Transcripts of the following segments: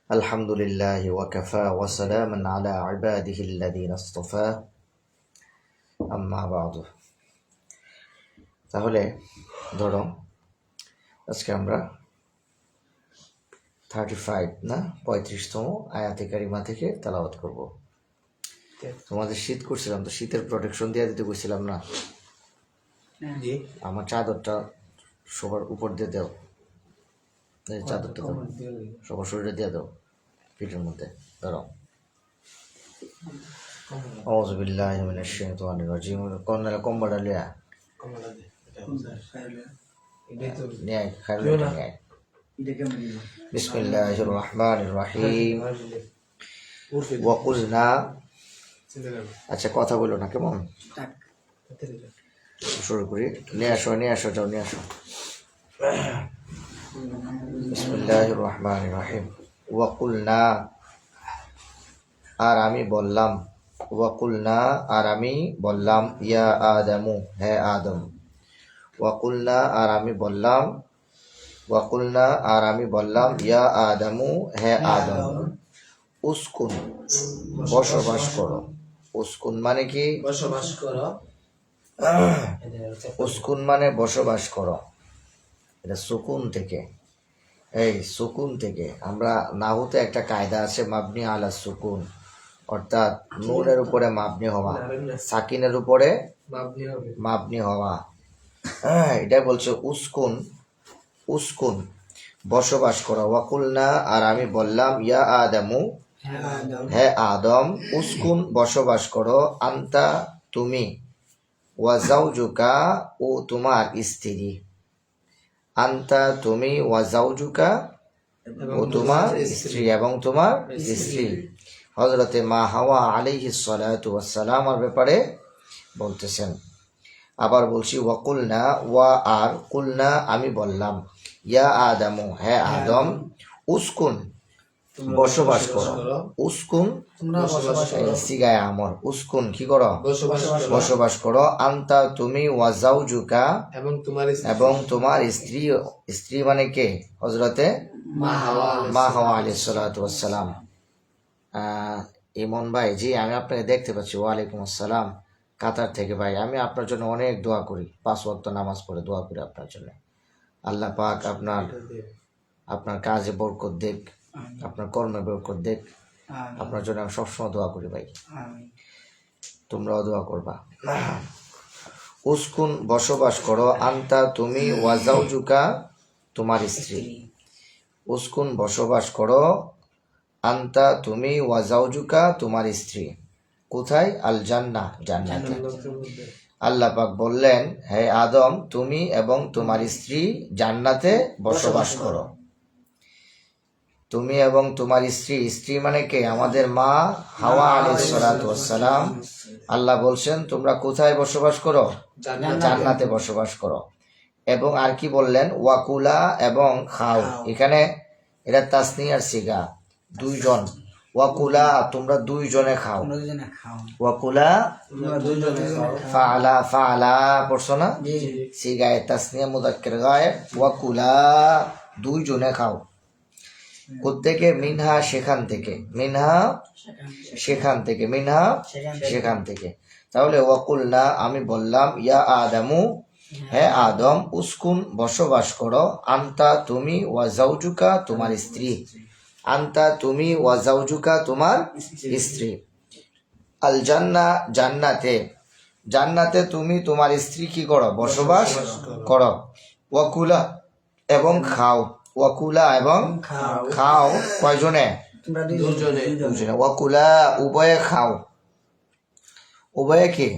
আলহামদুলিল্লাহ ওয়াকাফা ওয়া সালামান আলা ইবাদিহিল্লাযীনা ইসতাফা আম্মা বা'দু। তাহলে ধরো আজকে আমরা 35তম আয়াতে কারিমা থেকে তেলাওয়াত করব। তোমাদের শীত করছিলাম তো, শীতের প্রোটেকশন দিয়ে দিতে কইছিলাম না? আমার চাদরটা সবার উপর দিয়ে দাও, চাদরটা দাও, সবার শরীরে দিয়ে দাও, পিঠের মধ্যে ধরো। আউযু বিল্লাহি মিনাশ শাইতানির রাজিম। কর্নেল কম্বলটা লিয়া নিয়ে খাইলে নিয়ে। বিসমিল্লাহির রহমানির রহিম। ওয়া কুলনা, আচ্ছা কথা বলো না কেমন, শুরু করি। নিয়ে আসো যাও, নিয়ে আসো। বিসমিল্লাহির রহমানির রহিম। ওয়া কুলনা, আর আমি বললাম, ওয়াকুলনা, আর আমি বললাম, ইয়া আদামু, হে আদম। ওয়াকুলনা, আর আমি বললাম, ওয়াকুলনা, আর আমি বললাম, ইয়া আদামু, হে আদম। উসকুন, বসবাস করো। উসকুন মানে কি? বসবাস করো। উসকুন মানে বসবাস করো। এটা সুকুন থেকে, এই সুকুন থেকে। আমরা নাহুতে একটা কায়দা আছে, মাবনি আলা সুকুন, অর্থাৎ নুনের উপরে মাবনি হওয়া, সাকিনের উপরে মাবনি হওয়া। এটা বলছে উসকুন, উসকুন বসবাস করো। ওয়াকুলনা, আর আমি বললাম, ইয়া আদামু, হে আদম। উসকুন বসবাস করো। আন্তা তুমি, ওয়া যাওজুকা, ও তোমার স্ত্রী। আন্তা তুমি, ওয়া যাওজুকা, ও তোমার স্ত্রী, এবং তোমার স্ত্রী। হযরতে মা হাওয়া আলাইহিস সালাতু ওয়াস সালামের ব্যাপারে বলতেছেন। আবার বলছি, ওয়াকুলনা, ওয়া আর কুলনা, আমি বললাম, ইয়া আদামু, হে আদম। উসকুন বসবাস করো। উসকুন সিগায় আমর। উসকুন কি করো? বসবাস করো। আন্তা তুমি, ওয়া যাওজুকা, এবং তোমার স্ত্রী। স্ত্রী মানে কে? হযরতে মা হাওয়া আলাইহিস সালাতু ওয়াস সালাম। ইমন ভাই, জি আমি আপনাকে দেখতে পাচ্ছি। ওয়ালাইকুম আসসালাম, কাতার থেকে। ভাই আমি আপনার জন্য অনেক দোয়া করি, 5 ওয়াক্ত নামাজ পড়ে দোয়া করি আপনার জন্য। আল্লাহ পাক আপনার কাজে বরকত দেখ, আপনার কর্মে বরকত দেখ। আপনার জন্য আমি সবসময় দোয়া করি ভাই, তোমরাও দোয়া করবা। উসকুন বসবাস করো। আন্তা তুমি, ওয়া যাওজুকা, তোমার স্ত্রী। উসকুন বসবাস করো। আন্তা তুমি, ওয়া যাওজুকা, তোমার স্ত্রী। কোথায়? আল জান্নাহ, জান্নাতে। আল্লাহ পাক বললেন, হে আদম, তুমি এবং তোমার স্ত্রী জান্নাতে বসবাস করো। তুমি এবং তোমার স্ত্রী, স্ত্রী মানে কে? আমাদের মা হাওয়া আলাইহিস সালাতু ওয়াস সালাম। আল্লাহ বলছেন তোমরা কোথায় বসবাস করো? জান্নাতে বসবাস করো। এবং আর কি বললেন? ওয়াকুলা, এবং খাও। এখানে এটা তাসনিয়ার সিগা, দুইজন। ওয়াকুলা, তোমরা দুইজনে খাও। ওয়াকুলা ফাআলা, ফাআলা পড়ছো না? সিগায়ে তাসনিয়া মুযাক্কার গায়েব। ওয়াকুলা, দুইজনে খাও। কোত্থেকে? মিনহা, সেখান থেকে। মিনহা, সেখান থেকে। মিনহা, সেখান থেকে। তাহলে ওয়াকুলনা, আমি বললাম, ইয়া আদামু, হে আদম। উসকুন বসবাস করো। আন্তা তুমি, ওয়া যাওজুকা, তোমার স্ত্রী। আন্তা তুমি, ওয়া যাওজুকা, তোমার স্ত্রী। আল জান্নাহ, জান্নাতে। জান্নাতে তুমি তোমার স্ত্রী কি করো? বসবাস করো। ওয়াকুলা, এবং খাও। ওয়াকুলা, এবং খাও। কয়জনে? দুজনে। ওয়াকুলা, উভয়ে খাও। উভয়ে কি?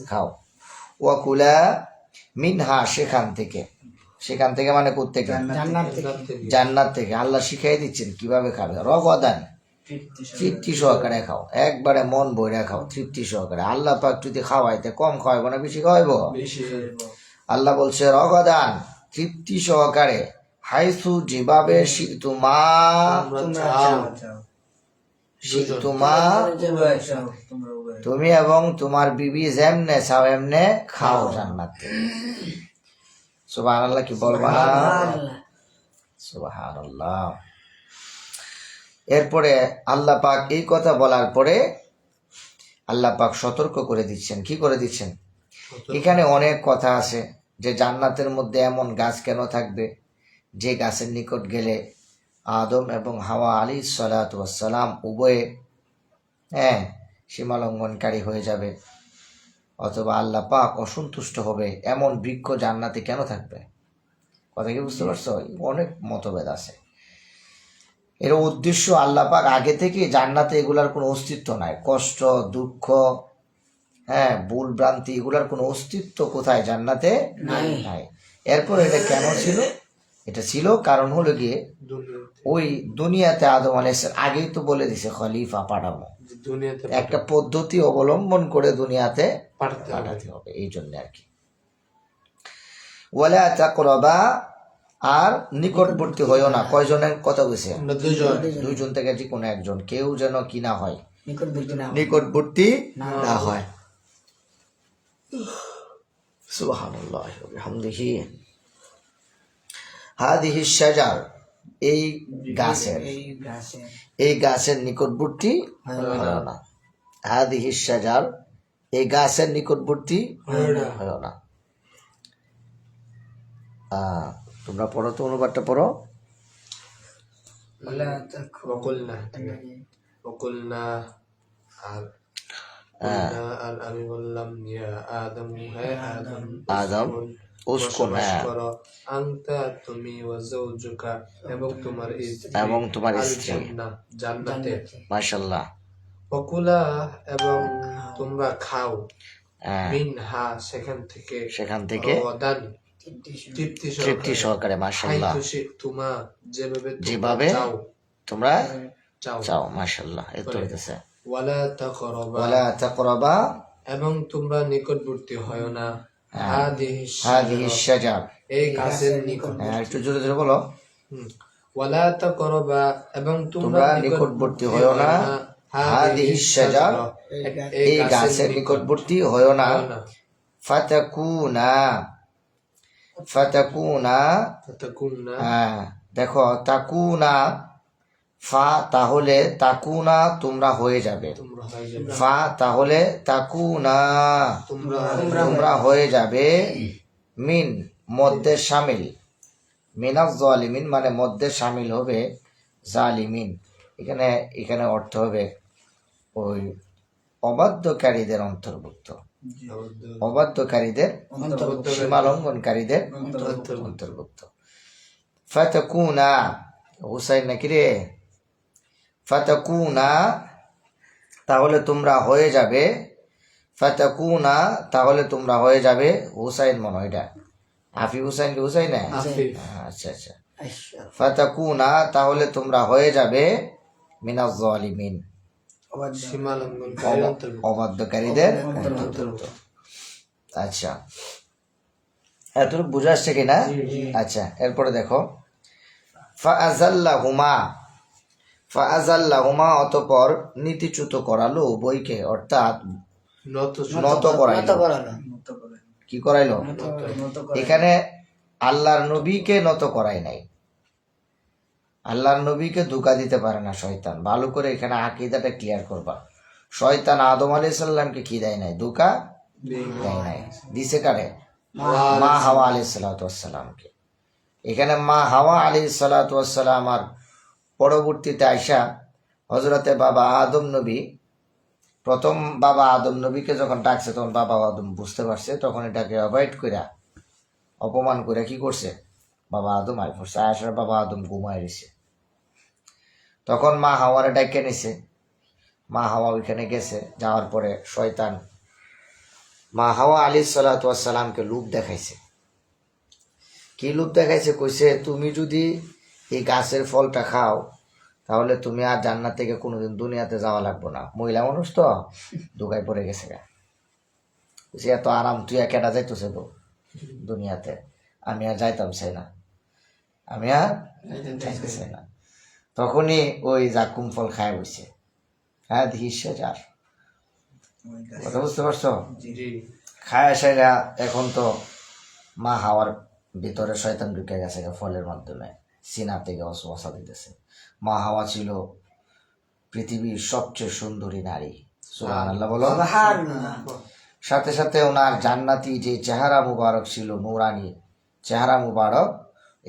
খাও। ওয়াকুলা মিনহা, সেখান থেকে। সেখান থেকে মানে কোত্থেকে? জান্নাত থেকে। আল্লাহ শিখাই দিচ্ছেন কিভাবে খাবে। রগদান, তৃপ্তি সহকারে খাও, একবারে মন বইরা খাও, তৃপ্তি সহকারে। আল্লাহ পাক যদি খাওয়াইতে কম খাওয়াইব না বেশি খাওয়াইব? আল্লাহ বলছে রগদান, তৃপ্তি সহকারে। হাইসু, যেভাবে শিতুমা, শিতুমা, তুমি এবং তোমার বিবি যেমনে চাও এমনে খাও জান্নাতে। সুবহানাল্লাহ কি বলবা? সুবহানাল্লাহ। এরপরে আল্লাহ পাক এই কথা বলার পরে আল্লাহ পাক সতর্ক করে দিচ্ছেন। কি করে দিচ্ছেন? এখানে অনেক কথা আছে যে জান্নাতের মধ্যে এমন গাছ কেন থাকবে যে গাছের নিকট গেলে আদম এবং হাওয়া আলাইহিস সালাতু ওয়াস সালাম উভয়ে সীমালঙ্ঘনকারী হয়ে যাবে, অথবা আল্লাহ পাক অসন্তুষ্ট হবে, এমন বৃক্ষ জান্নাতে কেন থাকবে? কথা কি বুঝতে পারছো? অনেক মতভেদ আছে। এর উদ্দেশ্য আল্লাহ পাক আগে থেকে জান্নাতে এগুলার কোনো অস্তিত্ব নাই। কষ্ট, দুঃখ, ভুল ভ্রান্তি, এগুলার কোনো অস্তিত্ব কোথায়? জান্নাতে নাই। এরপর এটা কেন ছিল? এটা ছিল কারণ হলো গিয়ে ওই দুনিয়াতে আদম আলাইহিস আগেই তো বলে দিছে খলিফা পাঠাবো, একটা পদ্ধতি অবলম্বন করে দুনিয়াতে পাঠাতে হবে, এই জন্য আর কি। ওয়ালা তাকরাবা, আর নিকটবর্তী হইও না। কয়জনের কথা বলছে? দুইজন থেকে যে কোনো একজন, কেউ যেন কি না হয়, নিকটবর্তী না হয়। সুবহানাল্লাহ ওয়া বিহামদিহি। হাদিহি শাজার, এই গাছের নিকটবর্তী হইও না। হাদিহি শাজার, এই গাছের নিকটবর্তী হইও না। তোমরা পড়ো তো, অনুবাদটা পড়ো। আর আমি বললাম ইয়া আদম, হে আদম উসকুন, আনতা তুমি ওয়া যাওজুকা, এবং তোমার স্ত্রী জান্নাতে, মাশাআল্লাহ। ওয়াকুলা, এবং তোমরা খাও, মিনহা, সেখান থেকে রগাদান, তৃপ্তি সহকারে, মাশাআল্লাহ, তোমরা যেভাবে তোমরা চাও, মাশাআল্লাহ। এত হইতেছে ওয়ালা তাকরাবা, এবং তোমরা নিকটবর্তী হয় না, হাদিহি শাজার, এই গাছের নিকট। একটু জোরে জোরে বলো। ওয়ালা তাকরাবা, এবং তোমরা নিকটবর্তী হয় না, হাদিহি শাজার, এই গাছের নিকটবর্তী হয় না। ফাতাকুনা, দেখো তাকুনা, ফা তাহলে তাকুনা তোমরা হয়ে যাবে, ফা তাহলে তাকুনা তোমরা হয়ে যাবে, মিন মধ্যে শামিল, মিনাজ জালিমিন মানে মধ্যে শামিল হবে জালিমিন। এখানে অর্থ হবে ওই অবাধ্যকারীদের অন্তর্ভুক্ত, অবাধ্যকারীদের, সীমালঙ্ঘনকারীদের অন্তর্ভুক্ত। ফাতাকুনা, হুসাইন নাকি রে? ফাতাকুনা তাহলে তোমরা হয়ে যাবে, ফাতাকুনা তাহলে তোমরা হয়ে যাবে, হুসাইন মনে হয় এটা, আফি হুসাইন কি হুসাইন? আচ্ছা আচ্ছা। ফাতাকুনা তাহলে তোমরা হয়ে যাবে, মিনাজ জালিমিন অবাধ্যকারীদের অন্তর্ভুক্ত। আচ্ছা, এতটুকু বুঝে আসছে কিনা? আচ্ছা, এরপরে দেখো, ফাআযাল্লাহুমা অতঃপর নীতিচ্যুত করালো উভয়কে, অর্থাৎ নত করাইলো। কি করাইলো? এখানে আল্লাহর নবীকে নত করাই নাই। আল্লাহর নবীকে ধোঁকা দিতে পারে না শয়তান। ভালো করে এখানে আকীদাটা ক্লিয়ার করবা। শয়তান আদম আলাইহিস সালামকে কি দেয় নাই? ধোঁকা দেয় নাই। দিছে কারে? মা হাওয়া আলাইহিস সালাতু ওয়াস সালামকে। এখানে মা হাওয়া আলাইহিস সালাতু ওয়াস সালাম আর পরবর্তীতে আইসা হযরতে বাবা আদম নবী, প্রথম বাবা আদম নবীকে যখন ডাকছে তখন বাবা আদম বুঝতে পারছে, তখন এটাকে অ্যাভয়েড কইরা, অপমান করে কি করছে? বাবা আদম আই পড়ছে। আয়েশার বাবা আদম ঘুমায় রয়েছে। তখন মা হাওয়ারে ডাকে নিছে। মা হাওয়া ওইখানে গেছে। যাওয়ার পরে শয়তান মা হাওয়া আলাইহিস সালাতু ওয়াস সালামকে লোভ দেখাইছে। কি লোভ দেখাইছে? কইছে, তুমি যদি এই গাছের ফলটা খাও তাহলে তুমি আর জান্নাত থেকে কোনোদিন দুনিয়াতে যাওয়া লাগবে না। মহিলা মানুষ তো ধোকায় পড়ে গেছে গা। এত আরাম তুই কেটা যাইতেছে তো দুনিয়াতে, আমি আর যাইতাম চাই না, আমি আর যাইতে চাই না। তখনই ওই জাকুম ফল খায় বসে। হ্যাঁ, দিশে যার কথা বুঝতে পারছো? খায় সেরা এখন তো মা হাওয়ার ভিতরে শয়তান ঢুকে গেছে ফলের মাধ্যমে, সিনা থেকে অসুবাসা দিতেছে। মা হাওয়া ছিল পৃথিবীর সবচেয়ে সুন্দরী নারী। সুবহানাল্লাহ বলো। সাথে সাথে ওনার জান্নাতি যে চেহারা মুবারক ছিল, নূরানি চেহারা মুবারক,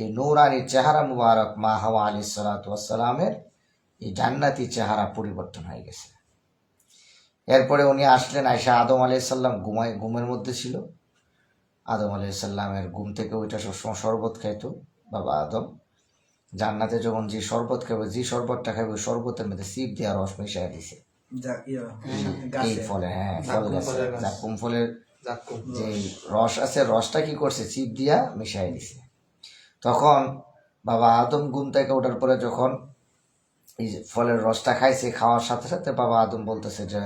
এই নূরানি চেহারা মুবারক মা হাওয়া আলাইহিস সালাতু ওয়াস সালামের এই জান্নাতি চেহারা পরিবর্তন হয়ে গেছে। এরপরে উনি আসলেন, আয়েশা আদম আলাইহিস সালাম ঘুমের মধ্যে ছিল। আদম আলাইহিস সালামের ঘুম থেকে ওইটা সবসময় শরবত খাইতো বাবা আদম। জান্নাতে যখন যে শরবত খাবে, যে শরবতটা খাবে, ওই শরবতের মধ্যে সিপ দেওয়া রস মিশাই দিছে এই ফলে, হ্যাঁ ফল গাছে জাক্কুম ফলের যে রস আছে, রসটা কি করছে চিপ দিয়া মিশাই দিছে। তখন বাবা আদম ঘুম থেকে ওঠার পরে যখন এই ফলের রসটা খাইছে, খাওয়ার সাথে সাথে বাবা আদম বলতেছে যে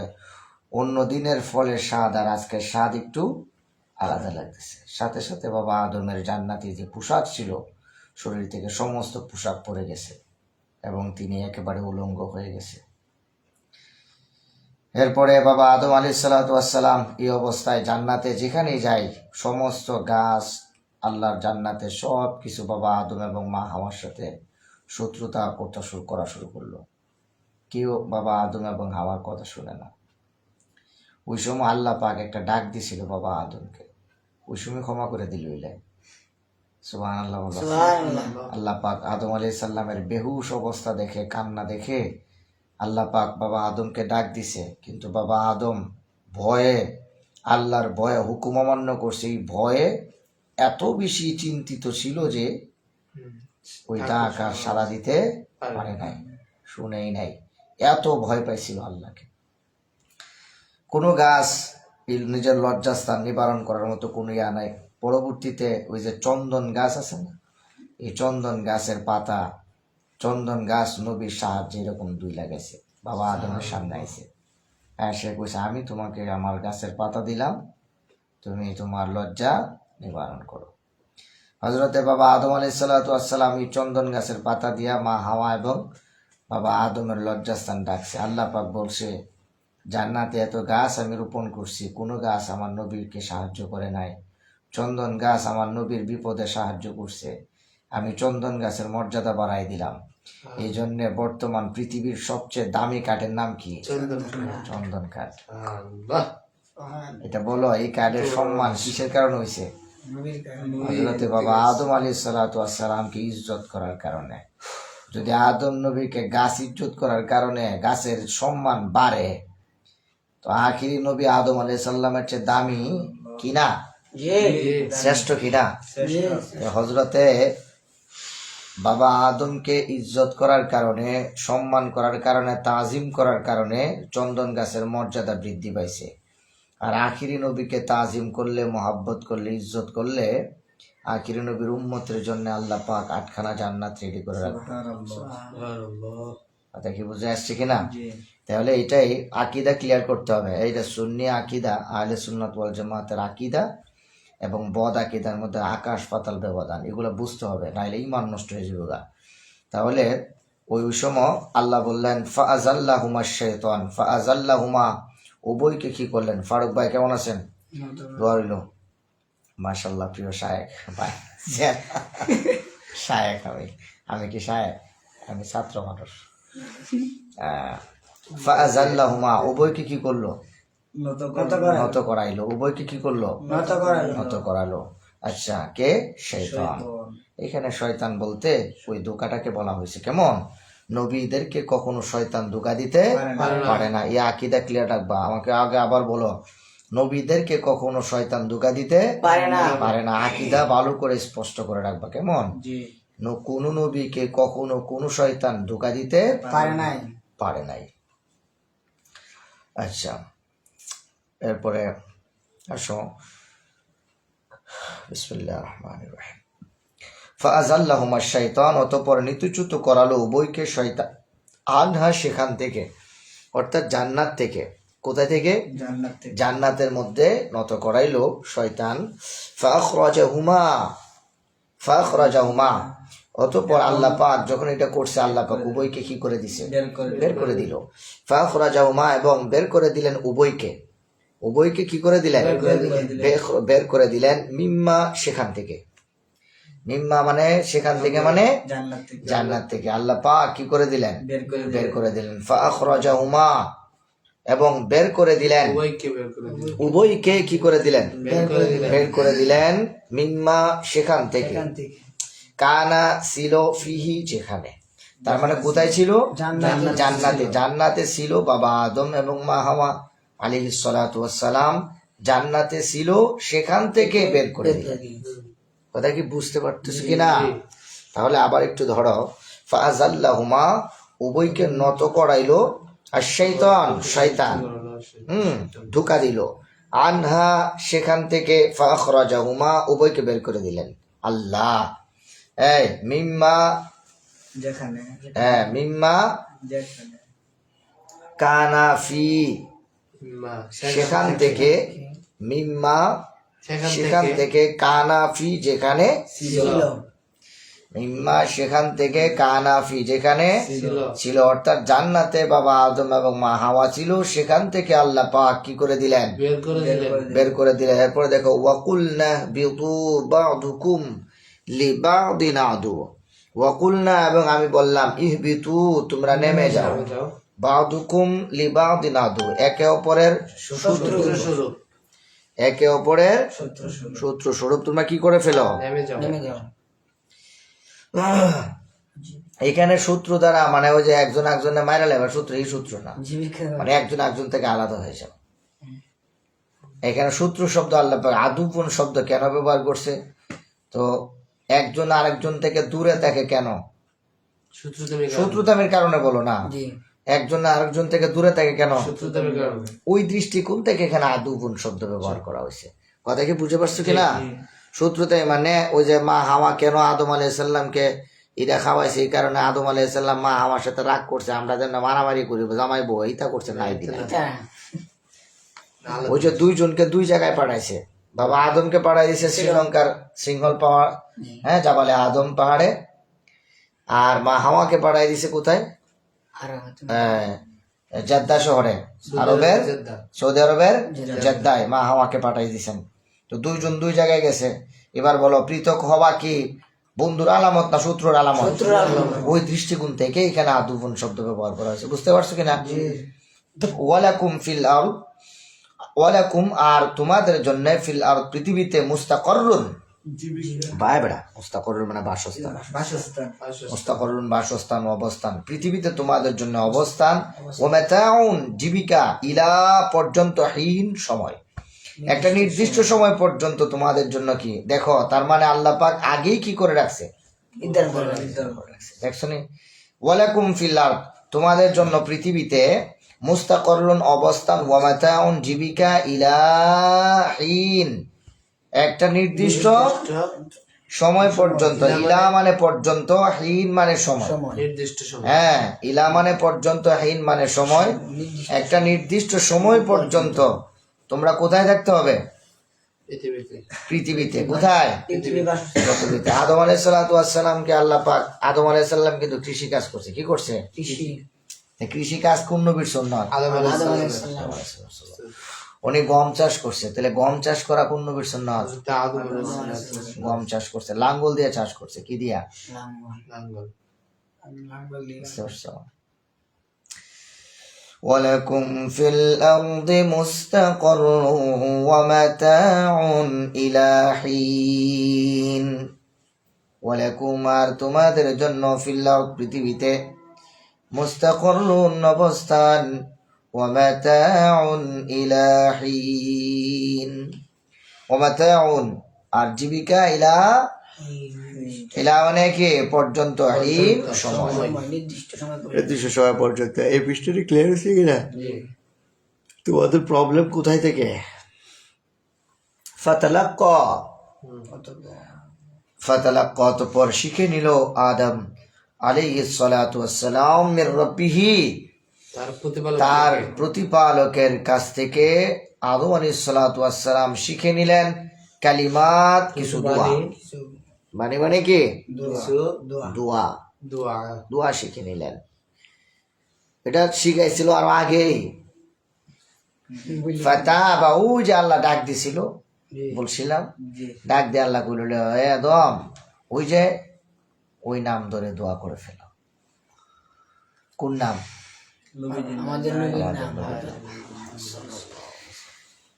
অন্য দিনের ফলের স্বাদ আর আজকের স্বাদ একটু আলাদা লাগতেছে। সাথে সাথে বাবা আদমের জান্নাতি যে পোশাক ছিল, শরীর থেকে সমস্ত পোশাক পরে গেছে এবং তিনি একেবারে উলঙ্গ হয়ে গেছে। এরপরে বাবা আদম আলাইহিস সালাতু ওয়াস সালাম এই অবস্থায় জান্নাতে যেখানেই যায়, সমস্ত গাছ আল্লাহর জান্নাতে সব কিছু বাবা আদম এবং মা হাওয়ার সাথে শত্রুতা করা শুরু করলো। কেউ বাবা আদম এবং হাওয়ার কথা শুনে না। ওই সময় আল্লাহ পাক একটা ডাক দিছিল বাবা আদমকে, ওই সময় ক্ষমা করে দিল। সুবহানাল্লাহ। আল্লাহ পাক আদম আলাইহিস সালামের বেহুশ অবস্থা দেখে, কান্না দেখে আল্লাহ পাক বাবা আদমকে ডাক দিছে, কিন্তু বাবা আদম ভয়ে, আল্লাহর ভয়ে হুকুম অমান্য করছে। এই ভয়ে এত বেশি চিন্তিত ছিল যে ওই ডাক আর সাড়া দিতে পারে নাই, শুনেই নাই, এত ভয় পাইছিল আল্লাহকে। কোনো গাছ নিজের লজ্জাস্থান নিবারণ করার মতো কোনো ইয়া নাই। পরবর্তীতে ওই যে চন্দন গাছ আছে না, এই চন্দন গাছের পাতা, চন্দন গাছ নবীর সাহায্যে এরকম দুই লাগাইছে, বাবা আদমের সামনে আইছে। হ্যাঁ, সে কইছে আমি তোমাকে আমার গাছের পাতা দিলাম, তুমি তোমার লজ্জা নিবারণ করো। হযরতে বাবা আদম আলাইহিস সালাতু ওয়াস সালাম এই চন্দন গাছের পাতা দিয়া মা হাওয়া এবং বাবা আদমের লজ্জাস্থান ডাকছে। আল্লাহ পাক বলছে, জান্নাতে এত গাছ আমি রোপণ করছি, কোনো গাছ আমার নবীকে সাহায্য করে নাই। চন্দন গাছ আমার নবীর বিপদে সাহায্য করছে, আমি চন্দন গাছের মর্যাদা বাড়াই দিলাম। এই জন্য বর্তমান পৃথিবীর সবচেয়ে দামি কাঠের নাম কি? চন্দন কাঠ। এটা বলো, এই কাঠের সম্মান কিসের কারণে হয়েছে? হযরতে বাবা আদম আলাইহিস সালাতু ওয়াস সালামকে ইজ্জত করার কারণে। যদি আদম নবীকে গাছ ইজ্জত করার কারণে গাছের সম্মান বাড়ে, তো আখিরি নবী আদম আলাইহিস সালামের চেয়ে দামি কিনা, শ্রেষ্ঠ কিনা? হযরতে বাবা আদমকে ইজ্জত করার কারণে, সম্মান করার কারণে, তাজিম করার কারণে চন্দন গাছের মর্যাদা বৃদ্ধি পাইছে। আর আখিরি নবীকে তাজিম করলে, মহাব্বত করলে, ইজ্জত করলে আখিরি নবীর উম্মতের জন্য আল্লাহ পাক 8খানা জান্নাত রেডি করে রাখবে। কথা কি বুঝে আসছে কিনা? তাহলে এটাই আকিদা ক্লিয়ার করতে হবে। এইটা সুন্নি আকিদা, আহলে সুন্নাত ওয়াল জামাতের আকিদা এবং বদ আকিদার মধ্যে আকাশ পাতাল ব্যবধান, এগুলো বুঝতে হবে, নাইলে ঈমান নষ্ট হয়ে যাবে। তাহলে ওই সময় আল্লাহ বললেন ফাআযাল্লাহুমা শাইতান, ফাআযাল্লাহুমা, উভয়কে কি করলেন? ফারুক ভাই কেমন আছেন? দোয়া রইল। মাশাআল্লাহ, প্রিয় শায়েখ ভাই। শায়েখ আমি কি শায়েখ? আমি ছাত্র মানুষ। ফাআযাল্লাহুমা, উভয়কে কি করলো? নত করাইলো। উভয়কে কি করলো? নত করালো। আচ্ছা, কে? শয়তান। এখানে শয়তান বলতে ওই ধোঁকাটাকে বলা হয়েছে। কেমন? নবীদেরকে কখনো শয়তান ধোঁকা দিতে পারে না। এই আকীদা ক্লিয়ার রাখবা। আমাকে আগে আবার বলো, নবীদেরকে কখনো শয়তান ধোঁকা দিতে পারে না। আকীদা ভালো করে স্পষ্ট করে রাখবা। কেমন? কোন নবীকে কখনো কোন শয়তান ধোঁকা দিতে পারে নাই। আচ্ছা, এরপরে আসো, বিসমিল্লাহির রহমানির রহিম। ফাআযাল্লাহুমা শাইতান, অতঃপর নিতুচ্যুত করালো উভয়কে শয়তান, আনহা, সেখান থেকে, অর্থাৎ জান্নাত থেকে। কোথায় থেকে? জান্নাতের মধ্যে নত করাইলো শয়তান। ফাখরাজাহুমা, অতঃপর আল্লাহ পাক যখন এটা করছে, আল্লাহ পাক উভয়কে কি করে দিছে? বের করে দিল। ফাখরাজাহুমা, এবং বের করে দিলেন উভয়কে। উভয়কে কি করে দিলেন? বের করে দিলেন। মিম্মা, সেখান থেকে। মিম্মা মানে সেখান থেকে মানে জান্নাত থেকে জান্নাত থেকে আল্লাহ পাক কি করে দিলেন, বের করে বের করে দিলেন। ফাআখরাজাহুমা, এবং বের করে দিলেন, উভয়কে বের করে দিলেন, উভয়কে কি করে দিলেন, বের করে দিলেন, বের করে দিলেন। মিম্মা সেখান থেকে, সেখান থেকে কানা ছিল ফিহি যেখানে, তার মানে কোথায় ছিল, জান্নাতে জান্নাতে। জান্নাতে ছিল বাবা আদম এবং মা হাওয়া আলাইহিস সালাতু ওয়াস সালাম, জান্নাতে ছিল, সেখান থেকে বের করে দিলেন। কথা কি বুঝতে পারতেছ কিনা? তাহলে আবার একটু ধরো, ফাআযাল্লাহুমা, উভয়কে নত করাইলো, আর শয়তান, শয়তান ধোঁকা দিল, আনহা সেখান থেকে, ফাআখরাজাহুমা, উভয়কে বের করে দিলেন আল্লাহ। এই মিম্মা, যেখানে হ্যাঁ মিম্মা যেখানে কানা ফি, মা, সেখান থেকে, মিম্মা সেখান থেকে, কানা ফি যেখানে, ছিল মিম্মা সেখান থেকে, কানা ফি যেখানে ছিল, ছিল, অর্থাৎ জান্নাতে বাবা আদম এবং মা হাওয়া ছিল, সেখান থেকে আল্লাহ পাক কি করে দিলেন, বের করে দিলেন, বের করে দিলেন। এরপরে দেখো, ওয়াকুলনা বিতু বা'দুকুম লিবা'দিন আদু, ওয়াকুলনা, এবং আমি বললাম, ইহবিতু, তোমরা নেমে যাও, যাও, বা'দুকুম লিবা'দিন আদু, একে অপরের শত্রু, স্বরূপ, একে অপরের শত্রু শুরু শত্রু স্বরূপ তোমরা কি করে ফেলো। নেমে যাও, নেমে যাও এখানে শত্রু দ্বারা মানে ওই যে একজন একজনে মাইরা লেবা শত্রু, এই শত্রু না, জীবিকা মানে একজন একজন থেকে আলাদা হয়ে যাবে। এখানে শত্রু শব্দ আল্লাহ পাক আদুপুন শব্দ কেন ব্যবহার করছে, তো একজন আরেকজন থেকে দূরে থাকে কেন, শত্রুতামি, শত্রুতামের কারণে বলো না, জি একজন আরেকজন থেকে দূরে থাকে কেন, শত্রুতামির কারণে, ওই দৃষ্টিকোণ থেকে এখানে আদুপুন শব্দ ব্যবহার করা হয়েছে। কথা কি বুঝে পারছো কিনা? শত্রুতাই মানে ওই যে মা হাওয়া কেন আদম আলাইহিসসালামকে এটা খাওয়াইছে, এই কারণে আদম আলাইহিসসালাম মা হাওয়ার সাথে রাগ করছে, আমরা যেন মারামারি করি, জামাই বউ এইটা করছে না, এই দিন এটা ওই যে দুইজনকে দুই জায়গায় পাঠাইছে, বাবা আদমকে পাঠাই দিয়েছে শ্রীলঙ্কার সিংহল পাহাড়, হ্যাঁ জাবালে আদম পাহাড়ে, আর মা হাওয়াকে পাঠাই দিয়েছে কোথায়, আর জেদ্দা শহরে, আরবের জেদ্দা, সৌদি আরবের জেদ্দায় মা হাওয়াকে পাঠাই দিয়েছেন। তো দুইজন দুই জায়গায় গেছে। এবার বলো, পৃথক হওয়া কি বন্ধুর আলামত না শত্রুর আলামত? ওই দৃষ্টিকোণ থেকে এখানে আদুবন শব্দ ব্যবহার করা হয়েছে। বুঝতে পারছো কিনা? ওয়ালাকুম ফিল আরদ, ওয়ালাকুম আর তোমাদের জন্য, ফিল আরদ পৃথিবীতে, মুস্তাকররুন, ভাই বেড়া, মুস্তাকররুন মানে বাসস্থান, বাসস্থান মুস্তাকররুন বাসস্থান, অবস্থান, পৃথিবীতে তোমাদের জন্য অবস্থান, ওয়া মাতাউন জীবিকা, ইলা পর্যন্ত, হিন সময়, একটা নির্দিষ্ট সময় পর্যন্ত তোমাদের জন্য কি, দেখো তার মানে আল্লাহ পাক আগেই কি করে রাখছে, নির্ধারণ করে রাখছে। দেখছো নি, ওয়ালাকুম ফিল আরদ তোমাদের জন্য পৃথিবীতে, মুস্তাকররুন অবস্থান, ওয়া মাতাউন জীবিকা, ইলা হিন একটা নির্দিষ্ট সময় পর্যন্ত, ইলা মানে পর্যন্ত, হিন মানে সময়, নির্দিষ্ট সময়, হ্যাঁ ইলা মানে পর্যন্ত, হিন মানে সময়, একটা নির্দিষ্ট সময় পর্যন্ত তোমরা কোথায় থাকতে হবে, পৃথিবীতে, পৃথিবীতে। কোথায়? পৃথিবী বাসস্থান পৃথিবীতে। আদম আলাইহিসসালামকে আল্লাহ পাক, আদম আলাইহিসসালাম কিন্তু কৃষি কাজ করছে, কি করছে, কৃষি কৃষি কাজ কোন নবীর সুন্নাত, আদম আদম আলাইহিস আলাইহিস উনি গম চাষ করছে, তাহলে গম চাষ করা কোন নবীর সুন্নাত, সালাম, আদম আলাইহিস গম চাষ করছে, লাঙ্গল দিয়ে চাষ করছে, কি দিয়া, লাঙ্গল, বুঝতে পারছো? ওয়ালাকুম ফিল আরদি মুস্তাকররুন ওয়া মাতাউন ইলা হিন, ওয়ালাকুম আর তোমাদের জন্য, ফিল আরদ পৃথিবীতে, মুস্তাকররুন অবস্থান, ওয়া মাতাউন ইলা হিন, ওয়া মাতাউন আর জীবিকা, ইলা, ইলা মানে কি পর্যন্ত, হিন সময়, নির্দিষ্ট সময় নির্দিষ্ট সময় পর্যন্ত। এই পৃষ্ঠটি ক্লিয়ার হচ্ছে কিনা? তোমাদের প্রবলেম কোথায় থেকে? ফাতালাক্কা, ফাতালাক্কা অতঃপর শিখে নিল আদম আলাইহিস সালাতু ওয়াস সালাম, মির রাব্বিহি তার প্রতিপালক, তার প্রতিপালকের কাছ থেকে আদম আলাইহিস সালাতু ওয়াস সালাম শিখে নিলেন কালিমাত, কিছু দোয়া, মানে কি কিছু দোয়া, দোয়া, দোয়া শিখে নিলেন। এটা শিখাইছিল আর আগেই, ফাতাবা, ওই যে আল্লাহ ডাক দিছিল, বলছিলাম ডাক দিয়ে আল্লাহ কইল, হে আদম ওই যে ওই নাম ধরে দোয়া করে ফেল। কোন নাম? আমাদের নবীর নাম।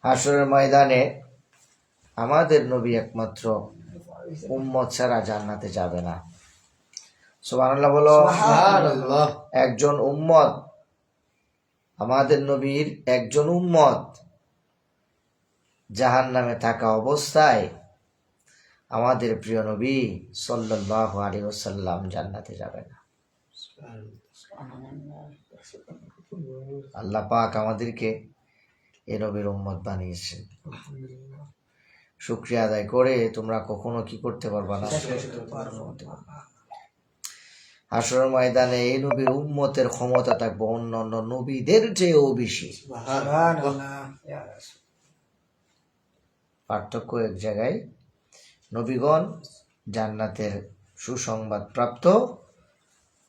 হাসরের ময়দানে আমাদের নবী একমাত্র উম্মত ছাড়া জান্নাতে যাবে না। সুবহানাল্লাহ বলো। সুবহানাল্লাহ। একজন উম্মত, আমাদের নবীর একজন উম্মত জাহান্নামে থাকা অবস্থায় আমাদের প্রিয় নবী সাল্লাল্লাহু আলাইহি ওয়াসাল্লাম জান্নাতে যাবে না। আল্লাহ পাক আমাদেরকে এ নবীর উম্মত বানিয়েছেন। শুকরিয়া আদায় করে তোমরা কখনো কি করতে পারবা না? হাসরের ময়দানে এই নবীর উম্মতের ক্ষমতা থাকবে অন্যান্য নবীদের চেয়েও বেশি। পার্থক্য এক জায়গায়, নবীগণ জান্নাতের সুসংবাদ প্রাপ্ত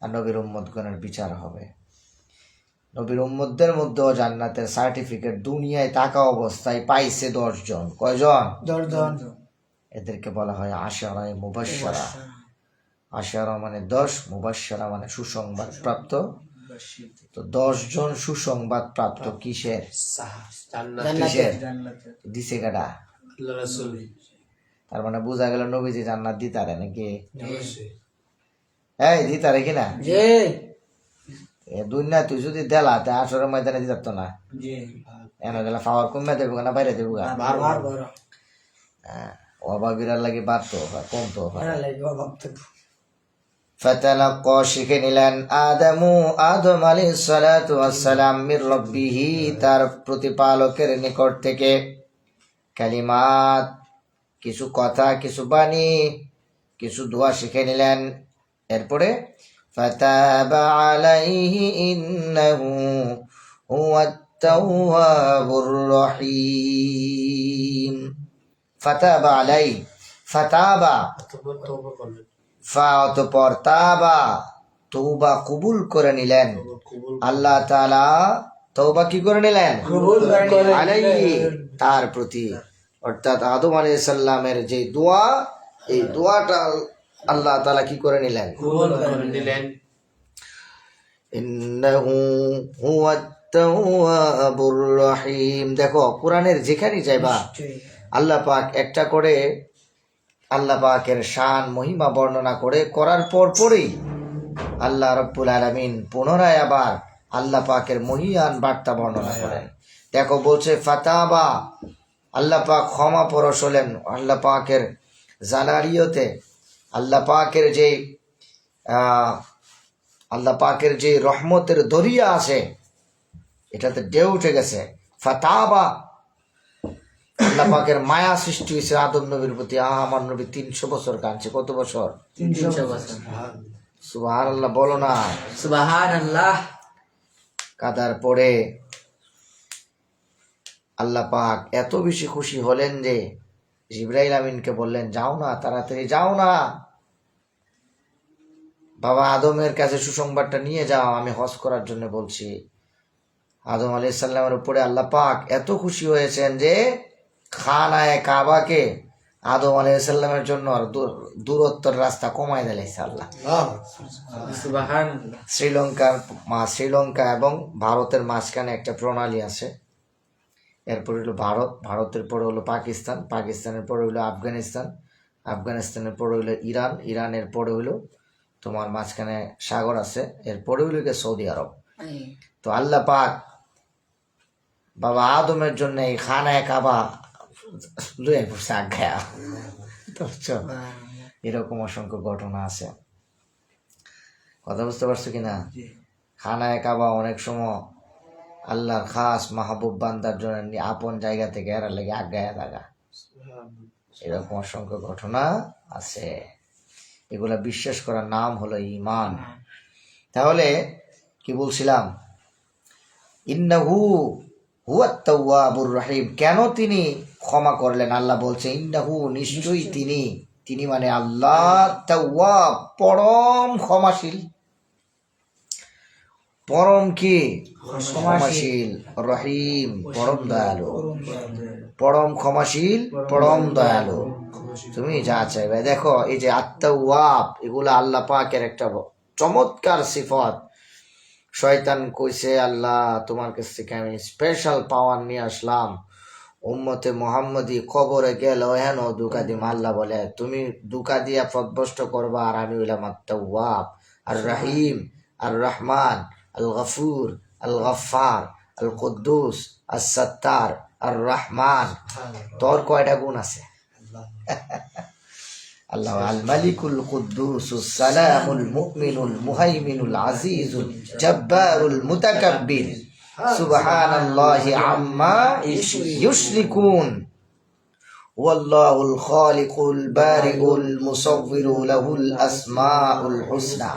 আর নবীর উম্মতগণের বিচার হবে। নবীর উম্মতদের মধ্যেও জান্নাতের সার্টিফিকেট দুনিয়ায় থাকা অবস্থায় পাইছে 10 জন। কয়জন? 10 জন। এদেরকে বলা হয় আশারায়ে মুবাশশারা। আশারা মানে 10, মুবাশশারা মানে সুসংবাদ প্রাপ্ত। তো 10 জন সুসংবাদ প্রাপ্ত কিসের? কিসের? দিছে কাটা? আল্লাহ রাসূল। তার মানে বোঝা গেল নবীজি জান্নাত দিতারে নাকি? অবশ্যই। এই দিতারে কিনা? জি এ দুনিয়া তুই যদি দেলা তা আসরের ময়দানে দিতার তো না। জি এনে গেলে পাওয়ার কমে দেবো না বাইরে দেবো গা? বারবার বড় অভাবীরার লাগে বাড়তো কমতো। এরা লাগবে ভক্ত। ফাতালাক্কা শিখে নিলেন আদম আলাইহিস সালাতু ওয়াস সালাম মির রাব্বিহি, তার প্রতিপালকের নিকট থেকে কালিমাত, কিছু কথা, কিছু বাণী, কিছু দোয়া শিখে নিলেন। এরপরে ফাতাবা আলাইহি ইন্নাহু হুয়াত তাওয়াবুর রহিম। ফাতাবা আলাইহি, ফাতাবা অতঃপর তওবা করলেন। অতঃপর তাবা, তওবা কবুল করে নিলেন। কবুল আল্লাহ তাআলা তওবা কি করে নিলেন? কবুল করে আলাইহি, তার প্রতি, অর্থাৎ আদম আলাইহিস সালামের যে দোয়া, এই দোয়াটা আল্লাহ তাআলা কি করে নিলেন? কবুল করে নিলেন। ইন্নাহু হুয়াত তাওয়াবুর রহিম। দেখো কোরআনের যেখানে যাইবা আল্লাহ পাক একটা করে আল্লাহ পাকের শান মহিমা বর্ণনা করে করার পরেই আল্লাহ রাব্বুল আলামিন পুনরায় আবার আল্লাহ পাকের মহিয়ান বার্তা বর্ণনা করেন। দেখো বলছে ফাতাবা, আল্লাহ পাক ক্ষমা পরশ হলেন। আল্লাহ পাকের জালালিয়তে, আল্লাহ পাকের যে রহমতের দরিয়া আছে এটাতে ঢেউ উঠে গেছে। ফাতাবা, আল্লাহ পাকের মায়া সৃষ্টি হয়েছে আদম নবীর প্রতি। আমার নবী 300 বছর কাঁদছে। কত বছর? 300 বছর। সুবহানাল্লাহ বলো না। সুবহানাল্লাহ। কাদার পরে আল্লাহ পাক এত বেশি খুশি হলেন যে জিবরাইল আমিনকে বললেন, যাও না, তাড়াতাড়ি যাও না, বাবা আদমের কাছে সুসংবাদটা নিয়ে যাও, আমি হজ করার জন্য বলছি। আদম আলাইহিস সালামের উপরে আল্লাহ পাক এত খুশি হয়েছেন যে খানায়ে কাবাকে আদম আলাইহিস সালামের জন্য আর দূরত্বের রাস্তা কমায় দিয়েছে আল্লাহ। সুবহানাল্লাহ। শ্রীলঙ্কা এবং ভারতের মাঝখানে একটা প্রণালী আছে। এরপর হলো ভারতের পরে হলো পাকিস্তান, পাকিস্তানের পরে হলো আফগানিস্তান, আফগানিস্তানের পরে হলো ইরান, ইরানের পরে হলো তোমার মাঝখানে সাগর আছে, এরপরে হলো গিয়ে সৌদি আরব। তো আল্লাহ পাক বাবা আদমের জন্য এই খানায়ে কাবা লুয়ে পড়ছে আজ্ঞা। বুঝছো? এরকম অসংখ্য ঘটনা আছে। কথা বুঝতে পারছো কিনা? খানায়ে কাবা অনেক সময় আল্লাহর খাস মাহবুব বান্দার জন্য আপন জায়গা থেকে এরা লেগে আজ্ঞায় থাকা, এরকম অসংখ্য ঘটনা আছে। এগুলা বিশ্বাস করার নাম হলো ঈমান। তাহলে কি বলছিলাম? ইন্নাহু হুয়াত তাওয়াবুর রহিম। কেন তিনি ক্ষমা করলেন? আল্লাহ বলছে ইন্নাহু, নিশ্চয়ই তিনি মানে আল্লাহ, তাওয়াব পরম ক্ষমাশীল, পরম কি? ক্ষমাশীল, রহিম পরম দয়ালু, পরম ক্ষমাশীল, পরম দয়ালু। তুমি যা চাইবে। দেখো এই যে আত্তাওয়াব, এগুলা আল্লাহ পাকের একটা চমৎকার সিফত। শয়তান কইছে আল্লাহ তোমার কাছ থেকে আমি স্পেশাল পাওয়ার নিয়ে আসলাম, উম্মতে মোহাম্মদী কবরে গেল হেন দুকা দিম। আল্লাহ বলে তুমি দুকা দিয়া পদভস্ত করবা, আর আমি হইলাম আত্তাওয়াব, আর রাহিম, আর রহমান, আল গফুর, আল গফার, আল কুদ্দুস, আর সত্তার, আর রহমান। তোর কয়টা গুণ আছে? আল্লাহ আল মালিকুল কুদ্দুসুস সালামুল মুমিনুল মুহাইমিনুল আজিজুল জব্বারুল মুতাকাব্বির সুবহানাল্লাহি আম্মা ইউশরিকুন ওয়াল্লাহুল খালিকুল বারিউল মুসাউবিরু লাহুল আসমাউল হুসনা।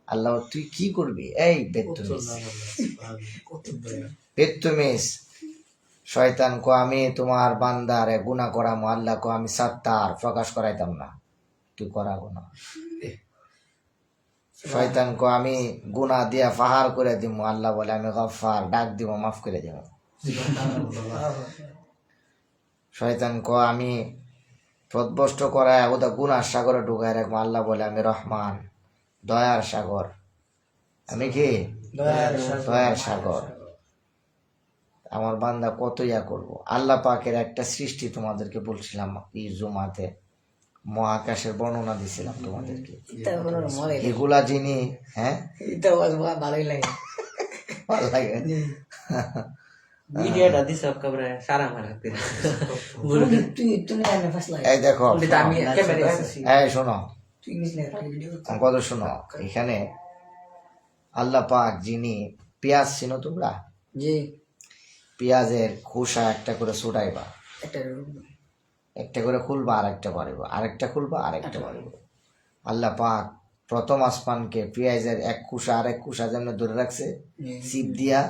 আল্লাহ তুই কি করবি? এই বেত্তুমিস শয়তান কো আমি তোমার বান্দারে গুনাহ করামো, আল্লাহ কো আমি সাত্তার প্রকাশ করাইতাম না, তুই করাবো না। শয়তান কো আমি গুনাহ দিয়া ফাহার করে দিব, আল্লাহ বলে আমি গফফার, ডাক দিব মাফ করে দিব। শয়তান কো আমি প্রদভস্ত করায় ওটা গুনার সাগরে ঢুকায় রাখবো, আল্লাহ বলে আমি রহমান, দয়ার সাগর। আমি কি? দয়ার সাগর। আমার বান্দা কত ইয়া করবো। আল্লাহ পাকের একটা সৃষ্টি তোমাদেরকে বলছিলাম এই জুমাতে, মহাকাশের বর্ণনা দিছিলাম তোমাদেরকে। এগুলা যিনি, হ্যাঁ ভালোই লাগে, ভালো লাগে। ভিডিওটা দিছ কবরে সারা মারা এই দেখো, আমি ক্যামেরা এই শোনো, আমার কথা শোনো। এখানে আল্লাহ পাক যিনি, পেঁয়াজ চিনো তোমরা? জি, পেঁয়াজের খোসা একটা করে ছুটাইবা, একটা একটা করে খুলবা, আরেকটা পারিব, আরেকটা খুলবা, আরেকটা পারিব। আল্লাহ পাক প্রথম আসমানকে পেঁয়াজের এক খোসা আরেক খোসা যেমন ধরে রাখছে, সিপ দিয়া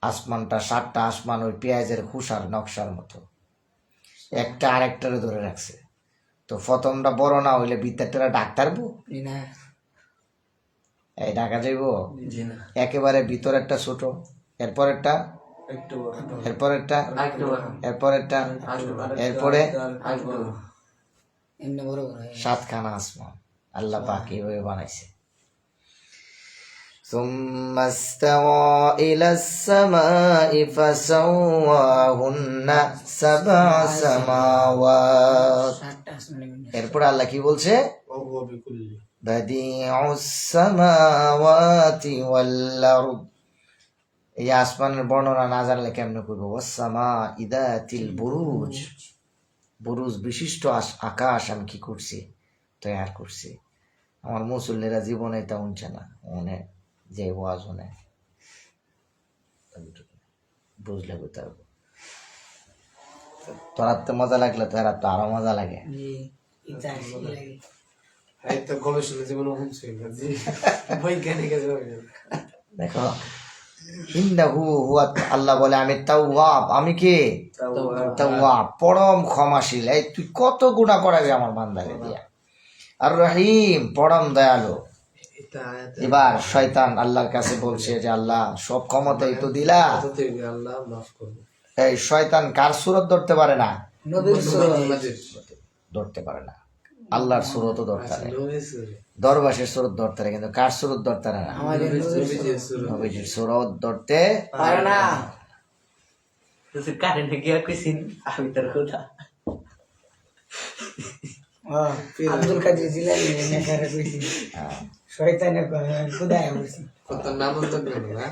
আসমানটা, 7টা আসমান ওই পেঁয়াজের খোসার নকশার মতো একটা আরেকটারে ধরে রাখছে। তো প্রথমটা বড় না হইলে ভিতরটা ডাক্তারবো, না, এই ঢাকা যাইব। জি না, একেবারে ভিতর একটা ছোট, এরপর একটা, এরপর একটা, এরপর একটা, এরপরে এমনি বড় বড় 7খানা আসমান আল্লাহ পাক এইভাবে বানাইছে। ثم استوى إلى السماء فسواهن 7 سماوات। 7টা আসমানে এরপর আল্লাহ কি বলছে? وهو بكل বাদিউস সামাওয়াতি ওয়াল আরদ। এই আসমানের বর্ণনা না জানলে কেমনে করবো? ওয়াসসামা ইদাতিল বুরুজ, বুরুজ বিশিষ্ট আকাশ আমি কি করছি? তৈরি করছি। আমার মুসল্লিরা জীবনে তা উনছে না, মনে যে ওয়াজ শুনে বুঝলে বুঝতে পারবো। তোর তো মজা লাগলে তোর তো আরো মজা লাগে। জি, এটা লাগে এই তো গবেষণা জীবনে হচ্ছে জি বৈজ্ঞানিক দেখো, ইন্নাহু হুয়া, আল্লাহ বলে আমি তাওয়াব, আমি কি? তাওয়াব, পরম ক্ষমাশীল। এই তুই কত গুনাহ করাবি আমার বান্দাকে দিয়া। আর রহিম, পরম দয়ালু। এটা এবার শয়তান আল্লাহর কাছে বলছে যে আল্লাহ সব ক্ষমতাই তো দিলা, আল্লাহ মাফ করবে। এই শয়তান কার সুরত ধরতে পারে না? নবীর সুরা ধরতে পারে না। আল্লাহর সুরতও ধরতে পারে, দরবাসের সুরত ধরতে পারে, কিন্তু কার সুরত ধরতে পারে না? আমাদের নবীজির সুরত ধরতে পারে না। তুই কারেন্ট গিয়া কইছিন আমি তোর কথা আব্দুল কাদের জিলানী নেকারে কইছি শয়তানে খুদায় বলছি কত নাম তো না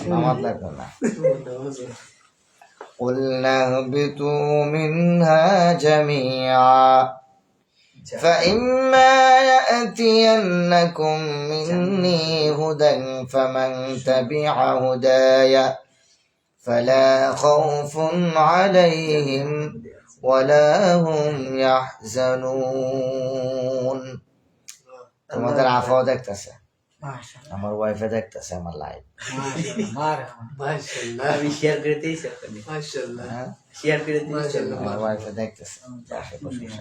নামাজ লাগবে না। قُلْنَا اهْبِطُوا مِنْهَا جَمِيعًا فَإِمَّا يَأْتِيَنَّكُمْ مِنِّي هُدًى فَمَنْ تَبِعَ هُدَايَ فَلَا خَوْفٌ عَلَيْهِمْ وَلَا هُمْ يَحْزَنُونَ। তোমাদের আফাও দেখতেছে, মাশাআল্লাহ আমার ওয়াইফে দেখতেছে আমার লাইভ। মাশাআল্লাহ আমি শেয়ার করে দিয়েছি মাশাআল্লাহ শেয়ার করে দিয়েছি আমার ওয়াইফে দেখতেছে,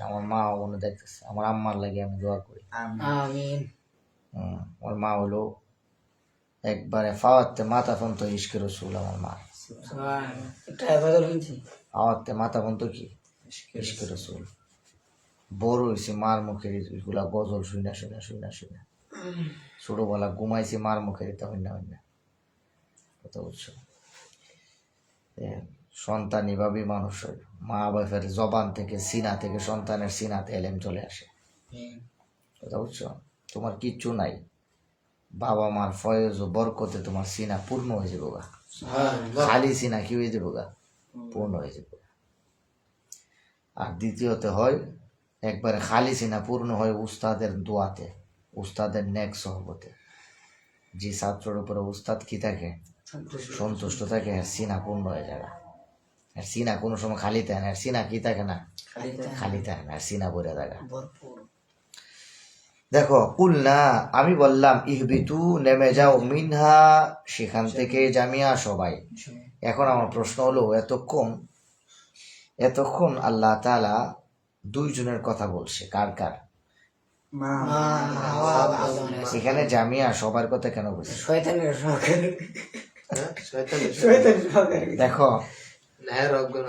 আমার মা ওখানে দেখতেছে। আমার আম্মার লাগে আমি দোয়া করি। আমিন। আমার মা হলো একবারে ফাওয়াতে মাথা ফন্ত ইশকে রসুল। আমার মা এটা বদল হইছে ফাওয়াতে মাথা ফন্ত কি ইশকে রসুল বড় হয়েছে মার মুখের এগুলা গজল শুনা শুনা শুনা শুনা ছোটবেলা ঘুমাইছি মার মুখের এটা হইনা হইনা কথা বুঝছো সন্তান এভাবেই মানুষ হয় মা বাপের জবান থেকে সিনা থেকে সন্তানের সিনাতে এলেম চলে আসে কথা বুঝছো তোমার কিচ্ছু নাই বাবা মার ফয়েজ ও বরকতে তোমার সিনা পূর্ণ হয়ে যাবো গা খালি সিনা কি হয়ে যাবো গা পূর্ণ হয়ে যাবো আর দ্বিতীয়তে হয় একবারে খালি সিনা পূর্ণ হয় উস্তাদের দোয়াতে উস্তাদের নেক সহবতে যে ছাত্রের উপরে উস্তাদ কি থাকে সন্তুষ্ট থাকে আর সিনা পূর্ণ হয়ে যায় আর সিনা কোনো সময় খালি থাকে না আর সিনা কি থাকে না খালি থাকে না আর সিনা ভরে থাকে দেখো কুলনা আমি বললাম ইহবিতু নেমে যাও মিনহা সেখান থেকে জামিয়া সবাই এখন আমার প্রশ্ন হলো এতক্ষণ আল্লাহ তাআলা দুইজনের কথা বলছে কার কার এখানে জামিয়া সবার কথা কেন বলছে দেখো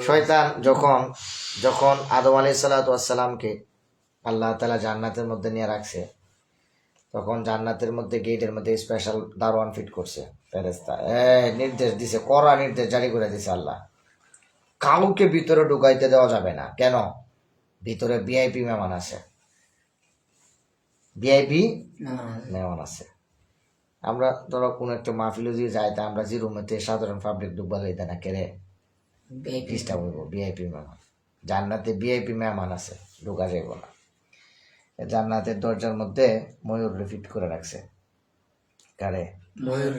শয়তান যখন আদম আলাইহিস সালাতু ওয়াস সালামকে আল্লাহ তাআলা জান্নাতের মধ্যে নিয়ে রাখছে তখন জান্নাতের মধ্যে গেটের মধ্যে স্পেশাল দারোয়ান ফিট করছে ফেরেশতা নির্দেশ দিছে কড়া নির্দেশ জারি করে দিছে আল্লাহ কাউকে ভিতরে ঢুকাইতে দেওয়া যাবে না কেন ভিতরে ভিআইপি মেহমান আছে ভিআইপি মেহমান আছে আমরা ধরো কোনো একটা মাহফিলে দিয়ে যাই তা আমরা যে রুমেতে সাধারণ পাবলিক ঢুকবা লইতে না কেড়ে ডিস্টার্ব হইব ভিআইপি মেহমান জান্নাতে ভিআইপি মেহমান আছে ঢুকা যাইব না জান্নাতের দরজার মধ্যে ময়ূর ফিট করে রাখছে কারে ময়ূর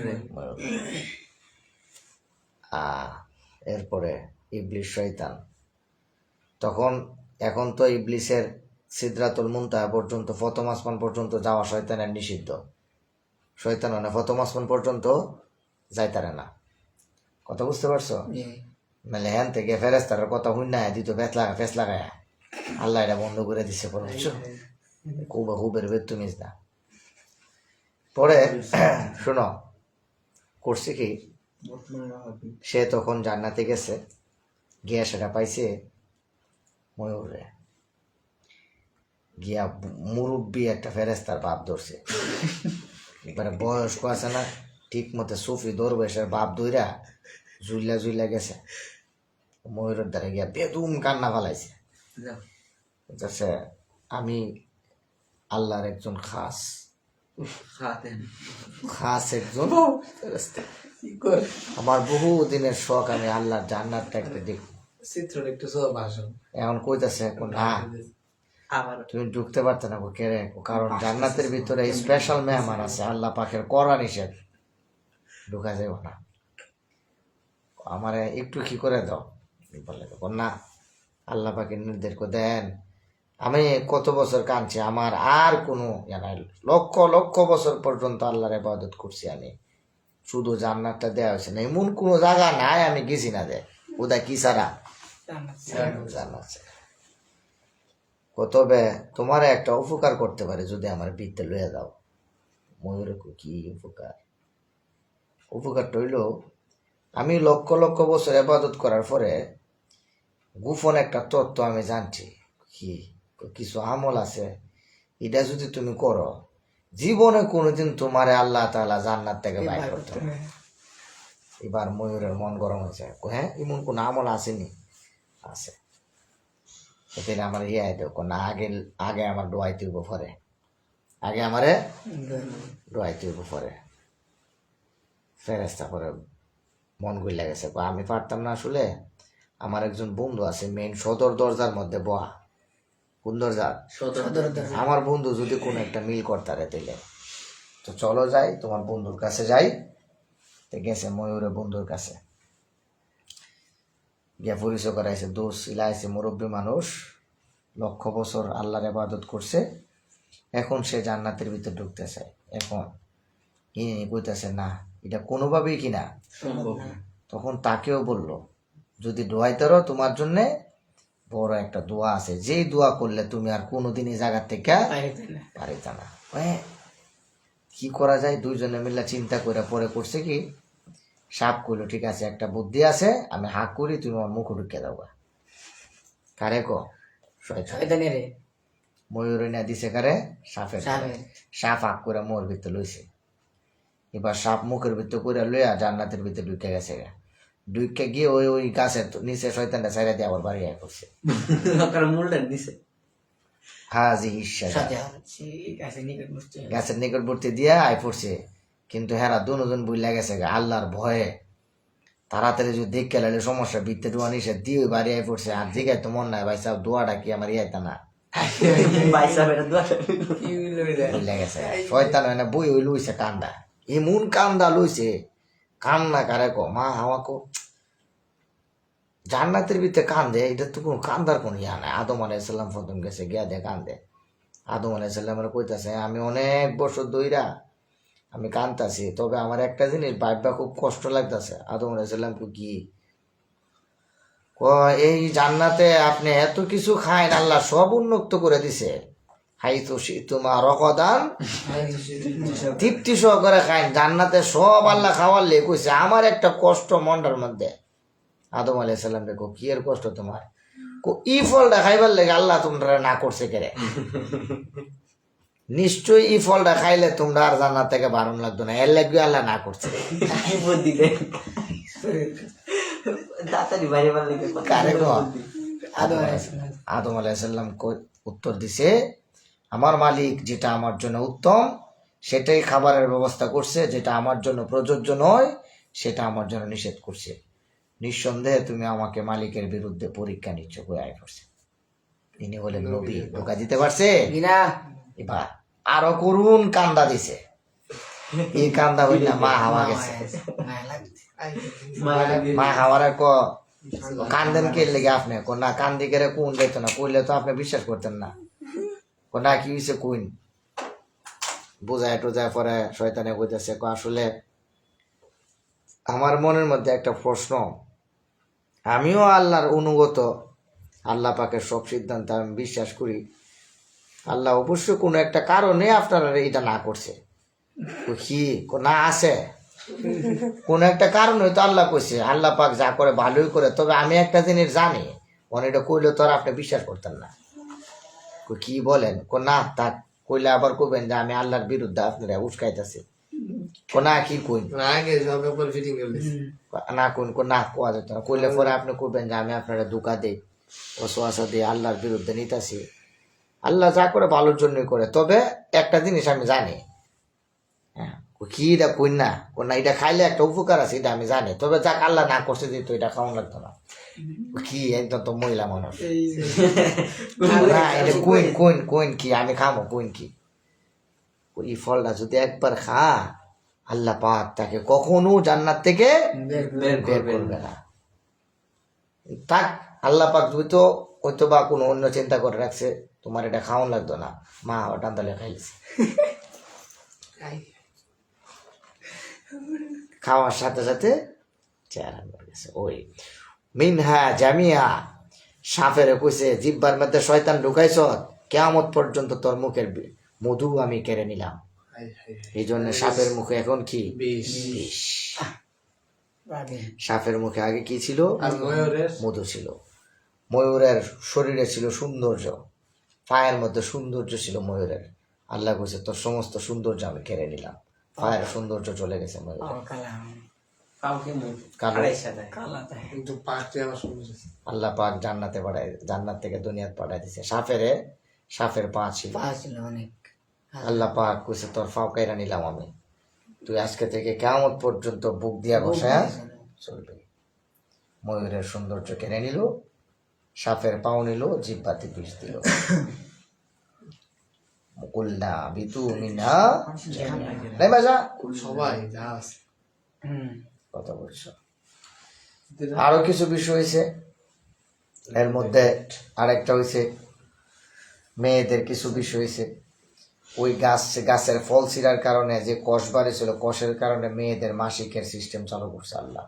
এরপরে ইবলিস শয়তান এখন তো ইবলিসের সিদরাতুল মুনতাহা পর্যন্ত প্রথম আসমান পর্যন্ত যাওয়া শয়তানের নিষিদ্ধ শয়তান মানে প্রথম আসমান পর্যন্ত যাইতারে না কথা বুঝতে পারছো নাহলে হ্যান থেকে ফেরেস্তার কথা হুইনা দিত ফেস লাগায় আল্লাহ এটা বন্ধ করে দিছে পরে বুঝছো খুবের বেতুমিজ না পরে শোনো করছে কি সে তখন জান্নাতে গেছে গিয়া সেটা পাইছে ময়ূরে গিয়া মুরব্বী একটা ফেরেস্তার বাপ ধরছে এবারে বয়স্ক আছে না ঠিক মতো সুফি ধরবে সে বাপ ধইরা জুইলা গেছে ময়ূরের দ্বারা গিয়া বেদুম কান্না ফালাইছে আমি আল্লাহর একজন খাস একজন ফেরেশতা আমার বহু দিনের শখ আমি আল্লাহর জান্নাতটা একটু দেখব চিত্র একটু সব ভাষণ এখন কইতাছে এখন না তুমি ঢুকতে পারতে না কেড়ে কারণ জান্নাতের ভিতরে স্পেশাল মেহমান আছে আল্লাহ পাকের কড়া নিষেধ ঢুকা যাবে না আমারে একটু কি করে দাও বলে না আল্লাহ পাকের নির্দেশ করে দেন আমি কত বছর কাঁদছি আমার আর কোনো লক্ষ লক্ষ বছর পর্যন্ত আল্লাহর ইবাদত করছি আমি শুধু জান্নাতটা দেওয়া হয়েছে না এমন কোনো জায়গা নাই আমি গেছি না দে ওদা কি সারা জান্নাত তবে তোমার একটা উপকার করতে পারে যদি আমার বৃত্তে লইয়া দাও ময়ূরে কি উপকারটা হইল আমি লক্ষ লক্ষ বছর ইবাদত করার পরে গোপন একটা তত্ত্ব আমি জানছি কি কিছু আমল আছে এটা যদি তুমি করো জীবনে কোনোদিন তোমার আল্লাহ তাআলা জান্নাত থেকে বাইর করতে হবে এবার ময়ূরের মন গরম হয়েছে হ্যাঁ এমন কোন আমল আসেনি আছে তাহলে আমার না আগে আমার ডোয়াইতে হইব পরে আগে আমারে ডোয়াইতে হইব পরে ফেরেশতা পরে মন গইলা গেছে আমি পারতাম না আসলে আমার একজন বন্ধু আছে মেইন সদর দরজার মধ্যে বয়া কোন দরজা আমার বন্ধু যদি কোনো একটা মিল করতারে তাইলে তো চলো যাই তোমার বন্ধুর কাছে যাই তো গেছে ময়ূরের বন্ধুর কাছে গিয়া পরিচয় করাইছে দোষ ইলাইছে মুরব্বী মানুষ লক্ষ বছর আল্লাহর ইবাদত করছে এখন সে জান্নাতের ভিতরে ঢুকতে চায় এখন ইনি কইতেছে না এটা কোনোভাবেই কিনা তখন তাকেও বলল যদি দোয়াইতারো তোমার জন্যে বড় একটা দোয়া আছে যেই দোয়া করলে তুমি আর কোনোদিনই জায়গা থেকে পারিতা না কি করা যায় দুইজনে মিলে চিন্তা করে পরে করছে কি সাপ কইলো ঠিক আছে একটা বুদ্ধি আছে আমি হাঁক করি তুমি আমার মুখ ঢুকে দাও কারে কো শয়তান শয়তানের ময়ূরে না দিছে কারে সাপের সাপের। সাপ আপ করে মোর ভিতরে লইছে এবার সাপ মুখের ভিতরে করে লইয়া জান্নাতের ভিতরে ঢুকে গেছে ঢুকে গিয়ে ওই ওই গাছের নিচে শয়তানটা ছাইরা দিয়ে আবার বাড়ি আয় করছে ওখানে মূলটা দিছে হাজি ঈর্ষা সাথে হচ্ছে গাছে নিকট বসতে গাছের নিকটবর্তী দিয়ে আয় পড়ছে কিন্তু হেরা দুজন বুঝলা গেছে গা আল্লাহর ভয়ে তাড়াতাড়ি যদি দেখে লাইলে সমস্যা বৃত্তে ডুয়া নিষেধ দিয়ে ওই বাড়ি আয় পড়ছে আর জিগাই তো মন নাই ভাই সাহেব দোয়াটা কি আমার ইয়াইতা না বাইসা বেটা দোয়া বুঝলা গেছে শয়তান হয় না বই ওই লইছে কান্দা এমন কান্দা লইছে কান্না কারে কো মা হাওয়া কো জান্নাতের ভিতরে কান্দে এটা তো কোনো কান্দার কোনো ইয়া নাই আদম আলাইসাল্লাম প্রথম গেছে গিয়া দে কান্দে আদম আলাইসাল্লামের কইতাছে আমি অনেক বছর ধইরা আমি কান্দতাছি তবে আমার একটা জিনিস ভাববা খুব কষ্ট লাগতেছে আদম আলাইসাল্লাম কি এই জান্নাতে আপনি এত কিছু খাইন আল্লাহ সব উন্মুক্ত করে দিছে হাইতু তোমার রকদান তৃপ্তি সহকারে খাইন জান্নাতে সব আল্লাহ খাওয়ার লে কইছে আমার একটা কষ্ট মনটার মধ্যে আদম আলাইসাল্লাম দেখো কি এর কষ্ট তোমার ই ফলটা খাইবার লেগে আল্লাহ তোমরা না করছে কেরে নিশ্চয়ই ই ফলটা খাইলে তোমরা আর জান্নাত থেকে বারণ লাগতো না এর লাগবে আল্লাহ না করছে বুদ্ধি দে তাড়াতাড়ি বাইরে বার লেগে কারে গো আদম আলাইসাল্লাম উত্তর দিছে আমার মালিক যেটা আমার জন্য উত্তম সেটাই খাবারের ব্যবস্থা করছে যেটা আমার জন্য প্রযোজ্য নয় সেটা আমার জন্য নিষেধ করছে নিঃসন্দেহে তুমি আমাকে মালিকের বিরুদ্ধে পরীক্ষা নিচ্ছ কই আয় করছে তিনি হলেন নবী ধোকা দিতে পারছে না এবার আরো করুন কান্দা দিছে এই কান্দা হই না মা হাওয়া গেছে মা হাওয়ার কান্দেন কে লেগে আপনি না কান্দি করে কোন যেত না কইলে তো আপনি বিশ্বাস করতেন না না কি হয়েছে কোন বোঝায় টোজায় পরে শয়তানে কইতেছে আসলে আমার মনের মধ্যে একটা প্রশ্ন আমিও আল্লাহর অনুগত আল্লাহ পাকের সব সিদ্ধান্ত আমি বিশ্বাস করি আল্লাহ অবশ্যই কোনো একটা কারণে আপনারা এটা না করছে কি না আছে কোন একটা কারণ হয়তো আল্লাহ কইছে আল্লাহ পাক যা করে ভালোই করে তবে আমি একটা জিনিস জানি এটা কইলে তো আর আপনি বিশ্বাস করতেন না কি বলেন না তা কইলে আবার কইবেন যে আমি আল্লাহর বিরুদ্ধে আপনারা উস্কাইতেছি না কি কই আগে সব একবার ফিটিং করে না কোন না কোয়া যেত না কইলে পরে আপনি কইবেন যে আমি আপনারা ধোঁকা দিই অসোয়াশা দিয়ে আল্লাহর বিরুদ্ধে নিতেছি আল্লাহ যা করে ভালোর জন্যই করে তবে একটা জিনিস আমি জানি হ্যাঁ কি এটা কই না এটা খাইলে একটা উপকার আছে এটা আমি জানি তবে যাক আল্লাহ না করছে দিত এটা খাওয়ান লাগতো না কি একদম তো মহিলা মানুষ না এটা কুইন কুইন কুইন কি আমি খামো কুইন কি এই ফলটা যদি একবার খা আল্লাহ পাক তাকে কখনো জান্নাত থেকে বের করবে না থাক আল্লাহ পাক তুমি তো হয়তো বা কোনো অন্য চিন্তা করে রাখছে তোমার এটা খাওয়ান লাগতো না মা ওটান তাহলে খাইছে খাওয়ার সাথে সাথে চেহারা হয়ে গেছে ওই মিনহা জামিয়া সাপের কইছে জিব্বার মধ্যে শয়তান ঢুকাইছ কিয়ামত পর্যন্ত তোর মুখের মধু আমি কেড়ে নিলাম এই জন্য সাপের মুখে এখন কি বিষ সাপের মুখে আগে কি ছিল মধু ছিল ময়ূরের শরীরে ছিল সৌন্দর্য পায়ের মধ্যে সৌন্দর্য ছিল ময়ূরের আল্লাহ কইছে তোর সমস্ত সৌন্দর্য আমি কেড়ে নিলাম পায়ের সৌন্দর্য চলে গেছে ময়ূরের আল্লাহ পাক জান্নাতে পাঠায় জান্নাত থেকে দুনিয়াতে পাঠাই দিছে সাপের পা ছিল অনেক আল্লাহ পাক কইছে তোর ফাও কাইরা নিলাম আমি তুই আজকে থেকে কিয়ামত পর্যন্ত বুক দিয়া বসায়া চলবে ময়ূরের সৌন্দর্য কেড়ে নিল সাপের পাও নিল জিহ্বাতে বিষ দিল কুলনা বিতু মিনা নাই বাজা সবাই যা আছে কথা বলছো আরো কিছু বিষয় হয়েছে এর মধ্যে আরেকটা হয়েছে মেয়েদের কিছু বিষয় হয়েছে ওই গাছের ফল ছিঁড়ার কারণে যে কষ বাড়িয়েছিল কষের কারণে মেয়েদের মাসিকের সিস্টেম চালু করছে আল্লাহ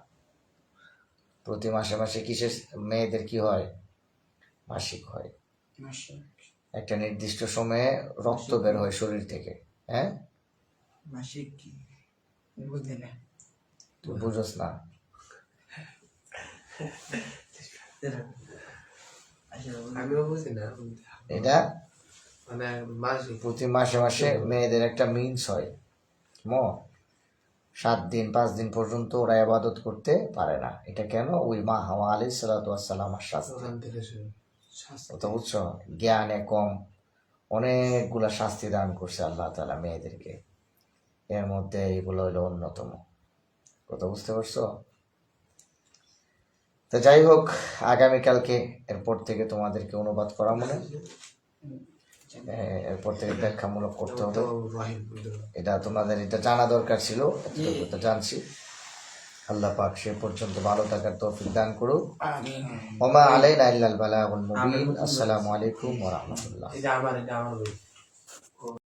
প্রতি মাসে মাসে কিসের মেয়েদের কি হয় মাসিক হয় একটা নির্দিষ্ট সময়ে রক্ত বের হয় শরীর থেকে হ্যাঁ মাসিক কি বুঝলি না তুই বুঝোস না আমিও বুঝি না এটা মানে মাসিক প্রতি মাসে মাসে মেয়েদের একটা মিন্স হয় 7 দিন 5 দিন পর্যন্ত ওরা ইবাদত করতে পারে না। এটা কেন? ওই মা হাওয়া আলাইহিস সালাতু ওয়াস সালামের শাস্তি। ওখান থেকে শুরু তো বুঝছো, জ্ঞানে কম অনেকগুলা শাস্তি দান করছে আল্লাহ তাআলা মেয়েদেরকে, এর মধ্যে এগুলো হলো অন্যতম। কথা বুঝতে পারছো? তো যাই হোক, আগামীকালকে এরপর থেকে তোমাদেরকে অনুবাদ করা মনে, এরপর থেকে ব্যাখ্যামূলক করতে হবে। রহিম এটা তোমাদের এটা জানা দরকার ছিল, এটা জানছি। আল্লাহ পাক সে পর্যন্ত ভালো থাকার তৌফিক দান করুক। আমিন। ওমা আলাইনা ইল্লাল বালাগুল মুবিন। আসসালামু আলাইকুম ওয়া রাহমাতুল্লাহ। এটা আমার বই